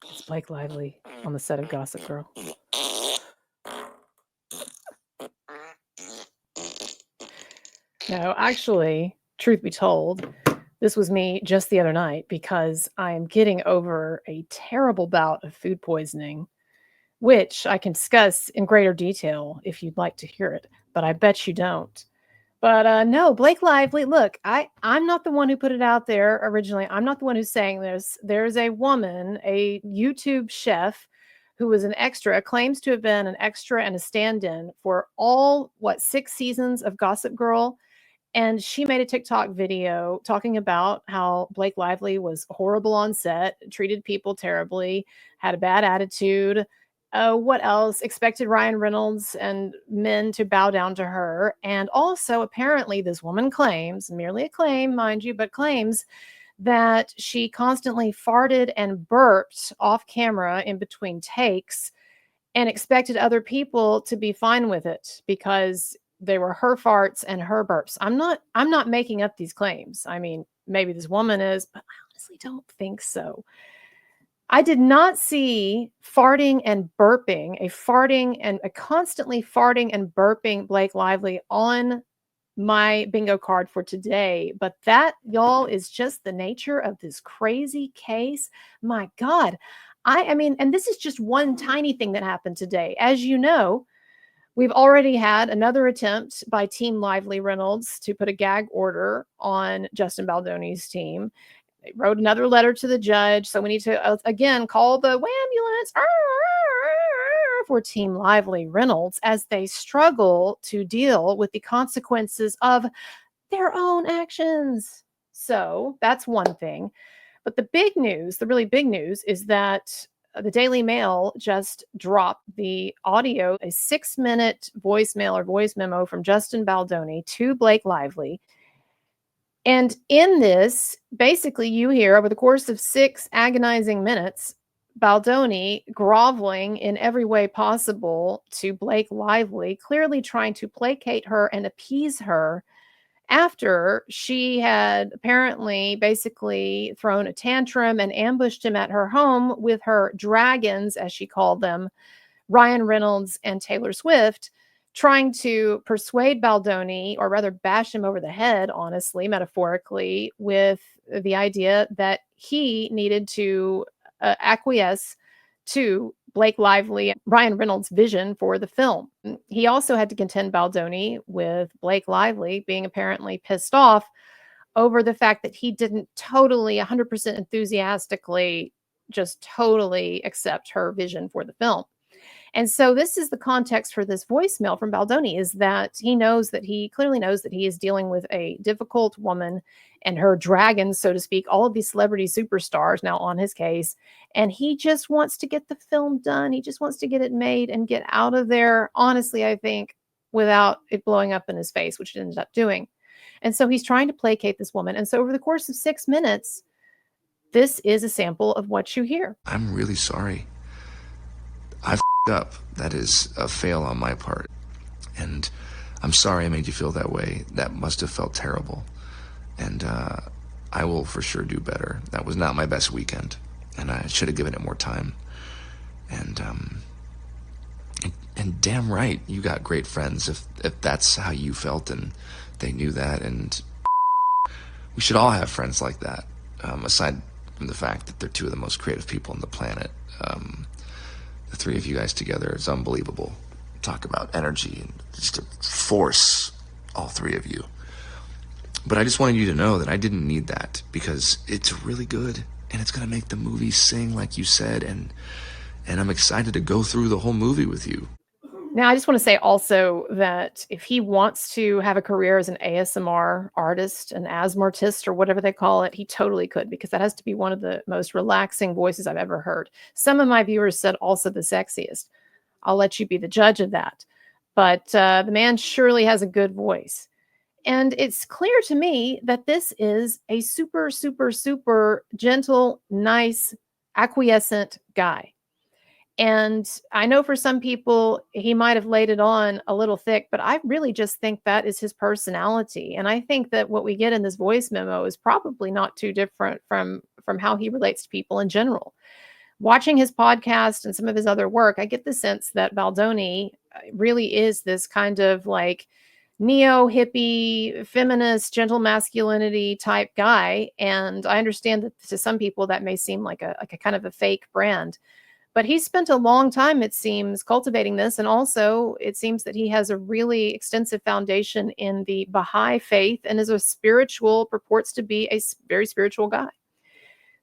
It's Blake Lively on the set of Gossip Girl. No, actually, truth be told, this was me just the other night because I am getting over a terrible bout of food poisoning, which I can discuss in greater detail if you'd like to hear it, but I bet you don't. But no, Blake Lively, look, I'm not the one who put it out there originally. I'm not the one who's saying this. There's a woman, a YouTube chef who was an extra, claims to have been an extra and a stand-in for all, 6 seasons of Gossip Girl. And she made a TikTok video talking about how Blake Lively was horrible on set, treated people terribly, had a bad attitude. What else? Expected Ryan Reynolds and men to bow down to her. And also, apparently, this woman claims, merely a claim, mind you, but claims that she constantly farted and burped off camera in between takes and expected other people to be fine with it because they were her farts and her burps. I'm not making up these claims. I mean, maybe this woman is, but I honestly don't think so. I did not see farting and burping, a constantly farting and burping Blake Lively on my bingo card for today. But that, y'all, is just the nature of this crazy case. My God. I mean, and this is just one tiny thing that happened today. As you know, we've already had another attempt by Team Lively Reynolds to put a gag order on Justin Baldoni's team. They wrote another letter to the judge. So we need to, again, call the ambulance for Team Lively Reynolds as they struggle to deal with the consequences of their own actions. So that's one thing. But the big news, the really big news, is that the Daily Mail just dropped the audio, a 6-minute voicemail or voice memo from Justin Baldoni to Blake Lively. And in this, basically, you hear over the course of 6 agonizing minutes, Baldoni groveling in every way possible to Blake Lively, clearly trying to placate her and appease her after she had apparently basically thrown a tantrum and ambushed him at her home with her dragons, as she called them, Ryan Reynolds and Taylor Swift, trying to persuade Baldoni, or rather bash him over the head, honestly, metaphorically, with the idea that he needed to acquiesce to Blake Lively and Ryan Reynolds' vision for the film. He also had to contend Baldoni with Blake Lively being apparently pissed off over the fact that he didn't totally 100% enthusiastically just totally accept her vision for the film. And so this is the context for this voicemail from Baldoni, is that he clearly knows that he is dealing with a difficult woman and her dragons, so to speak, all of these celebrity superstars now on his case. And he just wants to get the film done. He just wants to get it made and get out of there, honestly, I think, without it blowing up in his face, which it ended up doing. And so he's trying to placate this woman. And so over the course of 6 minutes, this is a sample of what you hear. I'm really sorry. I f***ed up. That is a fail on my part. And I'm sorry I made you feel that way. That must have felt terrible. And I will for sure do better. That was not my best weekend. And I should have given it more time. And damn right, you got great friends if that's how you felt and they knew that. And we should all have friends like that, aside from the fact that they're two of the most creative people on the planet. The 3 of you guys together is unbelievable. Talk about energy and just a force, all 3 of you. But I just wanted you to know that I didn't need that, because it's really good and it's going to make the movie sing like you said, and I'm excited to go through the whole movie with you. Now, I just want to say also that if he wants to have a career as an ASMR artist, an asthmatist, or whatever they call it, he totally could, because that has to be one of the most relaxing voices I've ever heard. Some of my viewers said also the sexiest. I'll let you be the judge of that. But the man surely has a good voice. And it's clear to me that this is a super, super, super gentle, nice, acquiescent guy. And I know for some people, he might have laid it on a little thick, but I really just think that is his personality. And I think that what we get in this voice memo is probably not too different from how he relates to people in general. Watching his podcast and some of his other work, I get the sense that Baldoni really is this kind of like neo hippie, feminist, gentle masculinity type guy. And I understand that to some people that may seem like a kind of a fake brand. But he spent a long time, it seems, cultivating this. And also, it seems that he has a really extensive foundation in the Baha'i faith and is a spiritual, purports to be a very spiritual guy.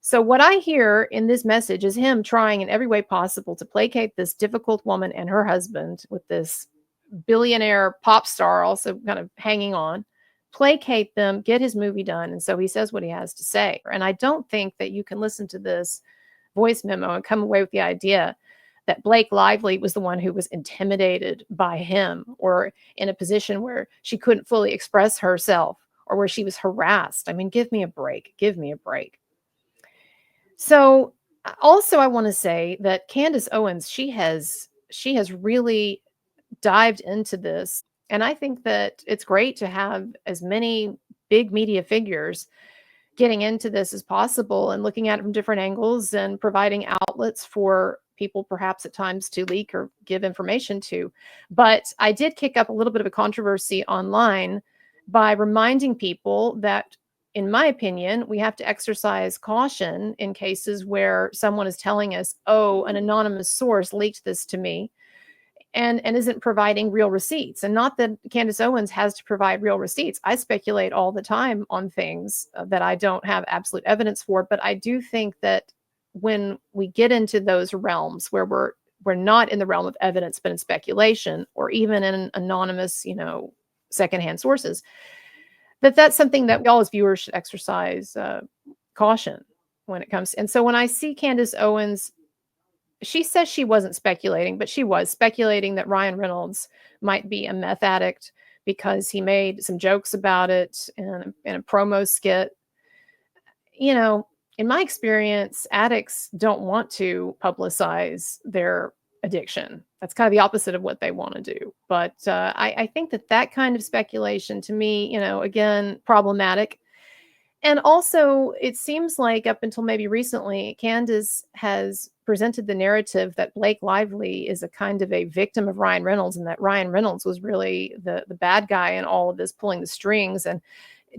So, what I hear in this message is him trying in every way possible to placate this difficult woman and her husband with this billionaire pop star also kind of hanging on, placate them, get his movie done. And so he says what he has to say. And I don't think that you can listen to this voice memo and come away with the idea that Blake Lively was the one who was intimidated by him or in a position where she couldn't fully express herself or where she was harassed. I mean, give me a break. Give me a break. So also I want to say that Candace Owens, she has really dived into this. And I think that it's great to have as many big media figures getting into this as possible and looking at it from different angles and providing outlets for people perhaps at times to leak or give information to. But I did kick up a little bit of a controversy online by reminding people that, in my opinion, we have to exercise caution in cases where someone is telling us, oh, an anonymous source leaked this to me and isn't providing real receipts. And not that Candace Owens has to provide real receipts. I speculate all the time on things that I don't have absolute evidence for, but I do think that when we get into those realms where we're not in the realm of evidence but in speculation or even in anonymous, secondhand sources, that's something that we all as viewers should exercise caution when it comes. And so when I see Candace Owens, she says she wasn't speculating, but she was speculating that Ryan Reynolds might be a meth addict because he made some jokes about it in a promo skit. In my experience, addicts don't want to publicize their addiction. That's kind of the opposite of what they want to do. But I think that kind of speculation to me, again, problematic. And also, it seems like up until maybe recently, Candace has presented the narrative that Blake Lively is a kind of a victim of Ryan Reynolds and that Ryan Reynolds was really the bad guy in all of this, pulling the strings. And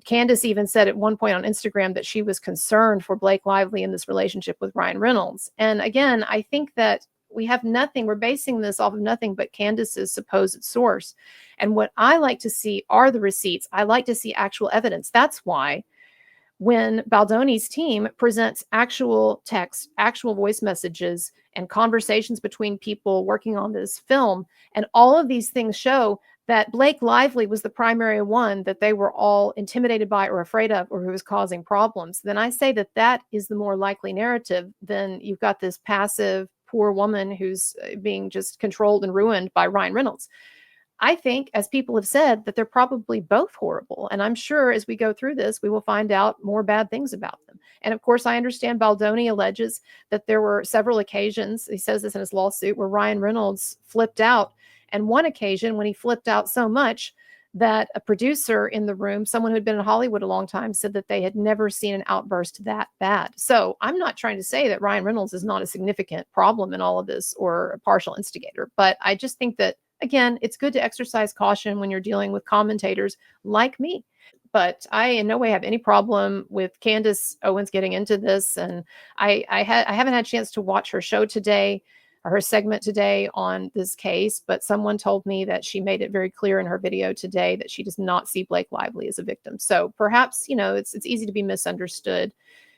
Candace even said at one point on Instagram that she was concerned for Blake Lively in this relationship with Ryan Reynolds. And again, I think that we're basing this off of nothing but Candace's supposed source. And what I like to see are the receipts. I like to see actual evidence. That's why when Baldoni's team presents actual text, actual voice messages, and conversations between people working on this film, and all of these things show that Blake Lively was the primary one that they were all intimidated by or afraid of or who was causing problems, then I say that is the more likely narrative than you've got this passive, poor woman who's being just controlled and ruined by Ryan Reynolds. I think, as people have said, that they're probably both horrible. And I'm sure as we go through this, we will find out more bad things about them. And of course, I understand Baldoni alleges that there were several occasions, he says this in his lawsuit, where Ryan Reynolds flipped out. And one occasion when he flipped out so much that a producer in the room, someone who had been in Hollywood a long time, said that they had never seen an outburst that bad. So I'm not trying to say that Ryan Reynolds is not a significant problem in all of this or a partial instigator, but I just think that, again, it's good to exercise caution when you're dealing with commentators like me. But I in no way have any problem with Candace Owens getting into this. And I haven't had a chance to watch her show today, or her segment today on this case, but someone told me that she made it very clear in her video today that she does not see Blake Lively as a victim. So perhaps, it's easy to be misunderstood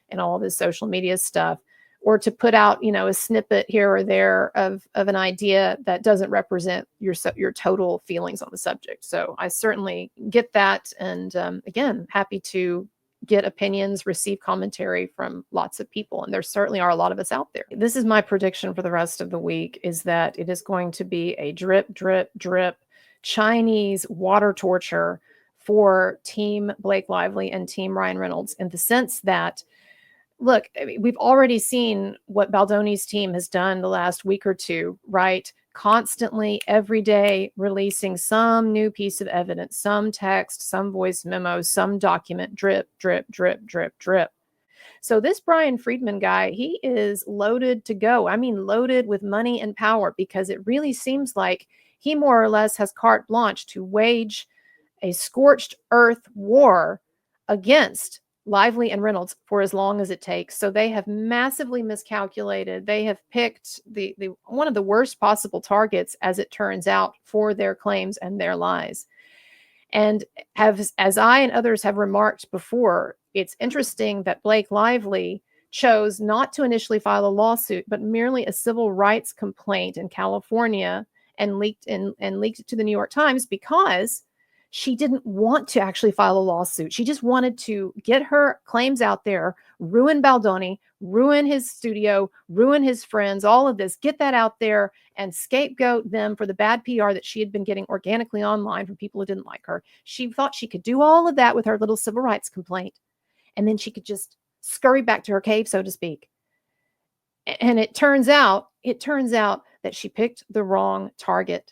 in all this social media stuff, or to put out, a snippet here or there of an idea that doesn't represent your total feelings on the subject. So I certainly get that. And again, happy to get opinions, receive commentary from lots of people. And there certainly are a lot of us out there. This is my prediction for the rest of the week, is that it is going to be a drip, drip, drip Chinese water torture for Team Blake Lively and Team Ryan Reynolds, in the sense that look, I mean, we've already seen what Baldoni's team has done the last week or two, right? Constantly, every day, releasing some new piece of evidence, some text, some voice memo, some document, drip, drip, drip, drip, drip. So this Brian Friedman guy, he is loaded to go. I mean, loaded with money and power, because it really seems like he more or less has carte blanche to wage a scorched earth war against Lively and Reynolds for as long as it takes. So they have massively miscalculated. They have picked the one of the worst possible targets, as it turns out, for their claims and their lies. And have, as I and others have remarked before, it's interesting that Blake Lively chose not to initially file a lawsuit, but merely a civil rights complaint in California, and leaked it to the New York Times, because she didn't want to actually file a lawsuit. She just wanted to get her claims out there, ruin Baldoni, ruin his studio, ruin his friends, all of this, get that out there and scapegoat them for the bad PR that she had been getting organically online from people who didn't like her. She thought she could do all of that with her little civil rights complaint, and then she could just scurry back to her cave, so to speak. And it turns out that she picked the wrong target.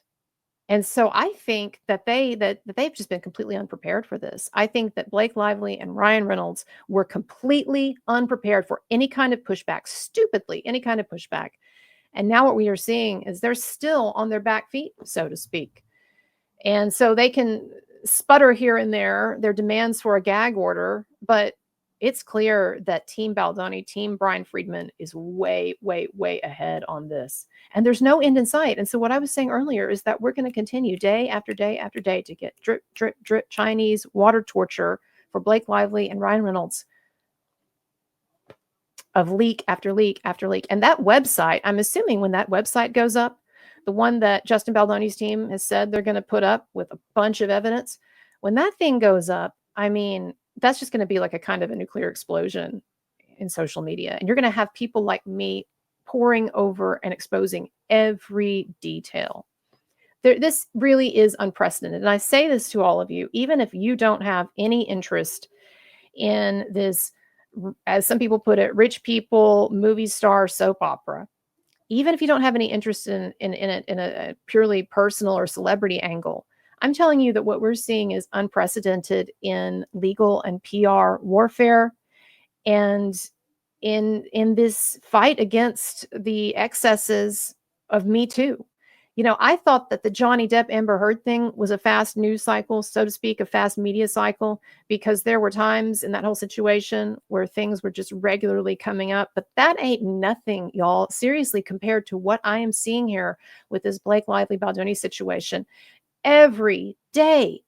And so I think that they've just been completely unprepared for this. I think that Blake Lively and Ryan Reynolds were completely unprepared for any kind of pushback, stupidly, any kind of pushback. And now what we are seeing is they're still on their back feet, so to speak. And so they can sputter here and there their demands for a gag order, but it's clear that Team Baldoni, Team Brian Friedman is way, way, way ahead on this. And there's no end in sight. And so what I was saying earlier is that we're going to continue day after day after day to get drip, drip, drip Chinese water torture for Blake Lively and Ryan Reynolds, of leak after leak after leak. And that website, I'm assuming when that website goes up, the one that Justin Baldoni's team has said they're going to put up with a bunch of evidence, when that thing goes up, I mean, that's just going to be like a kind of a nuclear explosion in social media. And you're going to have people like me poring over and exposing every detail. This really is unprecedented. And I say this to all of you, even if you don't have any interest in this, as some people put it, rich people movie star soap opera. Even if you don't have any interest in it in a purely personal or celebrity angle, I'm telling you that what we're seeing is unprecedented in legal and PR warfare, and in this fight against the excesses of MeToo. You know, I thought that the Johnny Depp Amber Heard thing was a fast news cycle, so to speak, a fast media cycle, because there were times in that whole situation where things were just regularly coming up. But that ain't nothing, y'all, seriously, compared to what I am seeing here with this Blake Lively Baldoni situation. Every day,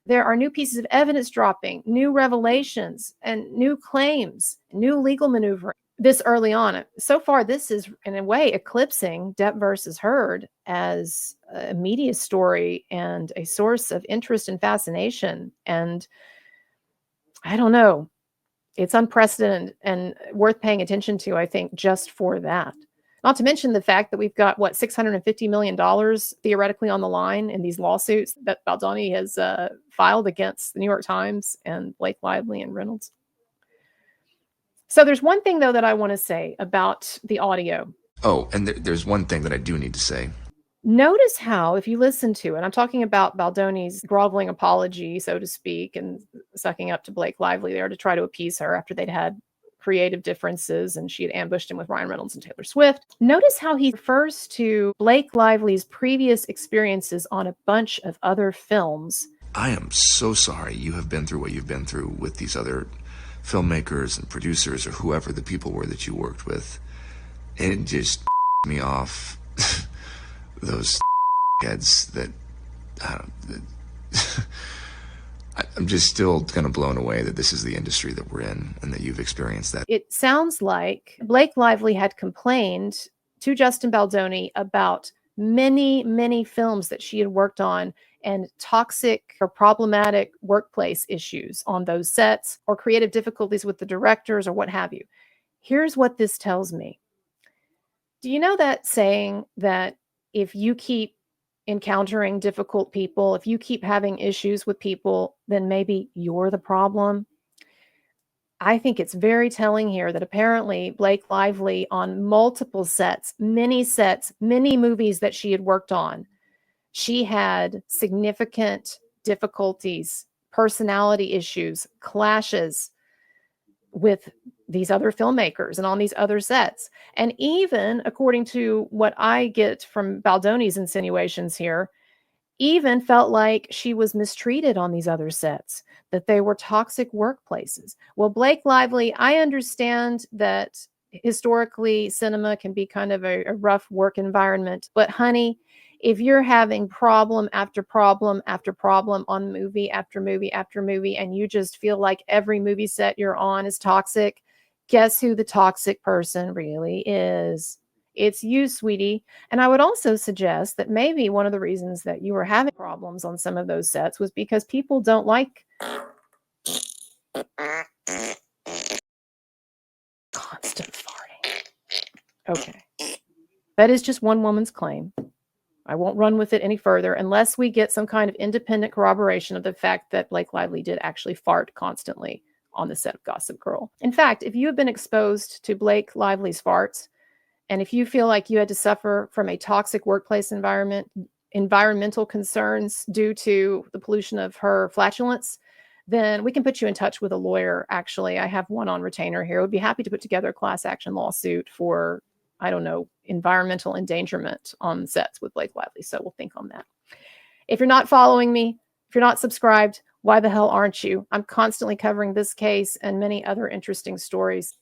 there are new pieces of evidence dropping, new revelations, and new claims, new legal maneuvering this early on. So far, this is in a way eclipsing Depp versus Heard as a media story and a source of interest and fascination. And I don't know, it's unprecedented and worth paying attention to, I think, just for that. Not to mention the fact that we've got, what, $650 million theoretically on the line in these lawsuits that Baldoni has filed against the New York Times and Blake Lively and Reynolds. So there's one thing, though, that I want to say about the audio. Oh, and there's one thing that I do need to say. Notice how, if you listen to it, I'm talking about Baldoni's groveling apology, so to speak, and sucking up to Blake Lively there to try to appease her after they'd had creative differences and she had ambushed him with Ryan Reynolds and Taylor Swift. Notice how he refers to Blake Lively's previous experiences on a bunch of other films. I am so sorry you have been through what you've been through with these other filmmakers and producers or whoever the people were that you worked with. It just me off. Those heads that I'm just still kind of blown away that this is the industry that we're in and that you've experienced that. It sounds like Blake Lively had complained to Justin Baldoni about many, many films that she had worked on and toxic or problematic workplace issues on those sets or creative difficulties with the directors or what have you. Here's what this tells me. Do you know that saying that if you keep encountering difficult people, if you keep having issues with people, then maybe you're the problem? I think it's very telling here that apparently Blake Lively, on multiple sets, many movies that she had worked on, she had significant difficulties, personality issues, clashes with these other filmmakers and on these other sets. And even according to what I get from Baldoni's insinuations here, even felt like she was mistreated on these other sets, that they were toxic workplaces. Well, Blake Lively, I understand that historically cinema can be kind of a rough work environment, but honey, if you're having problem after problem after problem on movie after movie after movie, and you just feel like every movie set you're on is toxic, guess who the toxic person really is? It's you, sweetie. And I would also suggest that maybe one of the reasons that you were having problems on some of those sets was because people don't like constant farting. Okay. That is just one woman's claim. I won't run with it any further unless we get some kind of independent corroboration of the fact that Blake Lively did actually fart constantly on the set of Gossip Girl. In fact, if you have been exposed to Blake Lively's farts, and if you feel like you had to suffer from a toxic workplace environment, environmental concerns due to the pollution of her flatulence, then we can put you in touch with a lawyer. Actually, I have one on retainer here. I would be happy to put together a class action lawsuit for, I don't know, environmental endangerment on sets with Blake Lively. So we'll think on that. If you're not following me, if you're not subscribed, why the hell aren't you? I'm constantly covering this case and many other interesting stories.